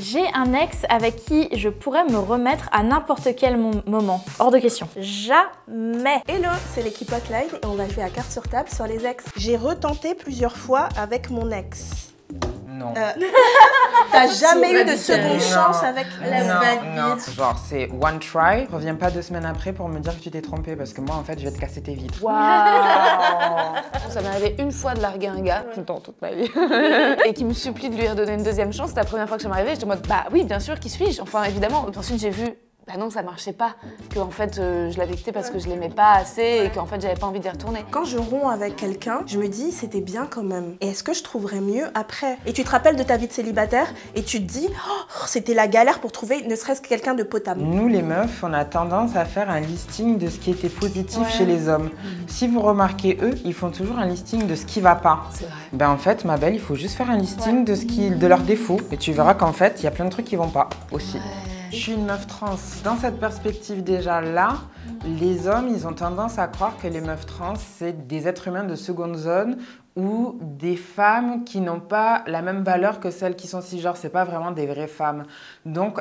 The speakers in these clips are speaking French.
J'ai un ex avec qui je pourrais me remettre à n'importe quel moment. Hors de question. Jamais. Hello, c'est l'équipe Hotline et on va jouer à carte sur table sur les ex. J'ai retenté plusieurs fois avec mon ex. Non. T'as jamais eu de seconde chance avec la Non, genre c'est one try, reviens pas 2 semaines après pour me dire que tu t'es trompé parce que moi en fait je vais te casser tes vitres. Waouh. Ça m'est arrivé une fois de larguer un gars, dans toute ma vie, et qui me supplie de lui redonner une deuxième chance. C'était la première fois que ça m'arrivait, j'étais en mode bah oui bien sûr, qui suis-je? Enfin évidemment. Ensuite j'ai vu bah non, ça marchait pas, que en fait je l'avais quitté parce que je l'aimais pas assez et qu'en fait j'avais pas envie d'y retourner. Quand je romps avec quelqu'un, je me dis c'était bien quand même. Et est-ce que je trouverais mieux après? Et tu te rappelles de ta vie de célibataire et tu te dis oh, c'était la galère pour trouver ne serait-ce que quelqu'un de potable. Nous les meufs, on a tendance à faire un listing de ce qui était positif chez les hommes. Si vous remarquez, eux, ils font toujours un listing de ce qui va pas. C'est vrai. Ben en fait, ma belle, il faut juste faire un listing de leurs défauts et tu verras qu'en fait, il y a plein de trucs qui vont pas aussi. Je suis une meuf trans. Dans cette perspective déjà là, les hommes, ils ont tendance à croire que les meufs trans, c'est des êtres humains de seconde zone ou des femmes qui n'ont pas la même valeur que celles qui sont cisgenres. C'est pas vraiment des vraies femmes. Donc,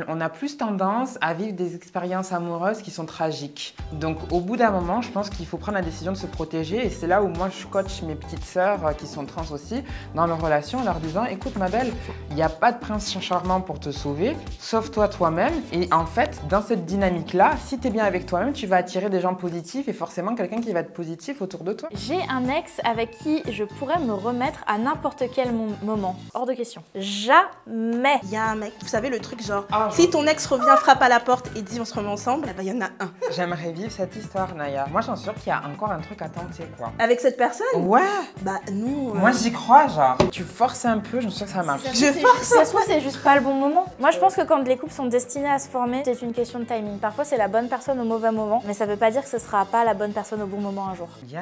on a plus tendance à vivre des expériences amoureuses qui sont tragiques. Donc, au bout d'un moment, je pense qu'il faut prendre la décision de se protéger. Et c'est là où moi, je coach mes petites sœurs qui sont trans aussi dans leurs relations en leur disant « Écoute, ma belle, il n'y a pas de prince charmant pour te sauver. Sauve-toi toi-même. » Et en fait, dans cette dynamique-là, si tu es bien avec toi-même, tu vas attirer des gens positifs et forcément quelqu'un qui va être positif autour de toi. J'ai un ex avec qui je pourrais me remettre à n'importe quel moment. Hors de question. Jamais. Il y a un mec, vous savez le truc genre si ton ex revient, frappe à la porte et dit on se remet ensemble, eh ben, il y en a un. J'aimerais vivre cette histoire, Naya. Moi, j'en suis sûre qu'il y a encore un truc à tenter, quoi. Avec cette personne? Ouais. Bah nous... Moi, j'y crois, genre. Tu forces un peu, j'en suis sûre que ça marche. Si ça se trouve, c'est juste pas le bon moment. Moi, je pense que quand les couples sont destinés à se former, c'est une question de timing. Parfois, c'est la bonne personne au mauvais moment, mais ça veut pas dire que ce sera pas la bonne personne au bon moment un jour. Yeah,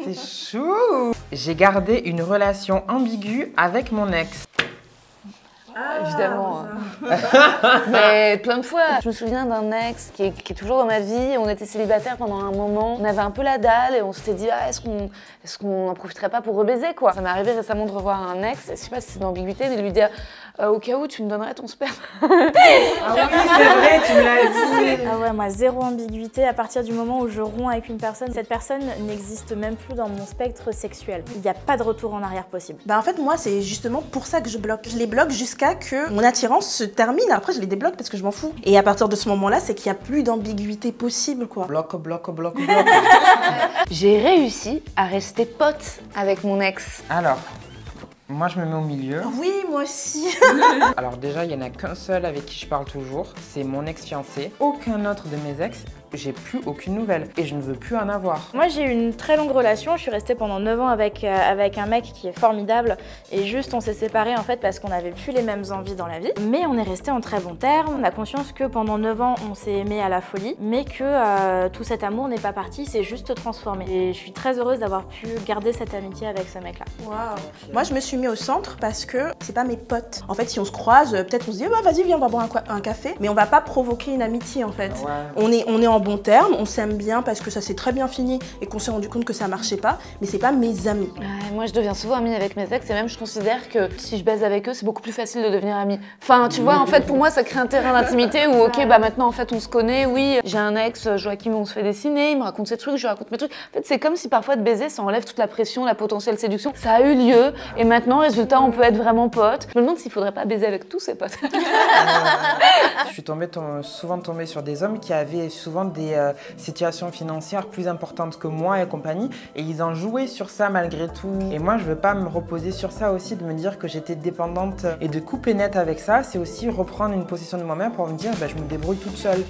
c'est chou. J'ai gardé une relation ambiguë avec mon ex. Évidemment. Mais plein de fois. Je me souviens d'un ex qui est toujours dans ma vie. On était célibataires pendant un moment. On avait un peu la dalle et on s'était dit est-ce qu'on n'en profiterait pas pour rebaiser quoi. Ça m'est arrivé récemment de revoir un ex. Je sais pas si c'est d'ambiguïté, mais de lui dire au cas où tu me donnerais ton sperme. Ah oui, c'est vrai, tu me l'as dit. Ah ouais, moi zéro ambiguïté. À partir du moment où je romps avec une personne, cette personne n'existe même plus dans mon spectre sexuel. Il n'y a pas de retour en arrière possible. Bah en fait moi c'est justement pour ça que je bloque. Je les bloque jusqu'à que mon attirance se termine. Après je les débloque parce que je m'en fous. Et à partir de ce moment-là, c'est qu'il n'y a plus d'ambiguïté possible quoi. Bloc. J'ai réussi à rester pote avec mon ex. Alors, moi je me mets au milieu. Oui, moi aussi. Alors déjà, il n'y en a qu'un seul avec qui je parle toujours, c'est mon ex-fiancé. Aucun autre de mes ex, j'ai plus aucune nouvelle et je ne veux plus en avoir. Moi, j'ai eu une très longue relation. Je suis restée pendant 9 ans avec un mec qui est formidable. Et juste, on s'est séparés en fait parce qu'on n'avait plus les mêmes envies dans la vie. Mais on est resté en très bons termes. On a conscience que pendant 9 ans, on s'est aimé à la folie. Mais que tout cet amour n'est pas parti, c'est juste transformé. Et je suis très heureuse d'avoir pu garder cette amitié avec ce mec-là. Waouh. Moi, je me suis mis au centre parce que c'est pas mes potes. En fait, si on se croise, peut-être on se dit bah, vas-y, viens, on va boire un café. Mais on va pas provoquer une amitié en fait. Ouais. On est en bon terme, on s'aime bien parce que ça s'est très bien fini et qu'on s'est rendu compte que ça marchait pas, mais c'est pas mes amis. Moi je deviens souvent amie avec mes ex et même je considère que si je baise avec eux c'est beaucoup plus facile de devenir amie. Enfin tu vois en fait pour moi ça crée un terrain d'intimité où ok bah maintenant en fait on se connaît, oui j'ai un ex Joachim on se fait dessiner, il me raconte ses trucs, je lui raconte mes trucs. En fait c'est comme si parfois de baiser ça enlève toute la pression, la potentielle séduction. Ça a eu lieu et maintenant résultat on peut être vraiment potes. Je me demande s'il faudrait pas baiser avec tous ses potes. Je suis souvent tombée sur des hommes qui avaient souvent des situations financières plus importantes que moi et compagnie et ils en jouaient sur ça malgré tout. Et moi je veux pas me reposer sur ça aussi, de me dire que j'étais dépendante et de couper net avec ça, c'est aussi reprendre une possession de moi-même pour me dire bah, je me débrouille toute seule.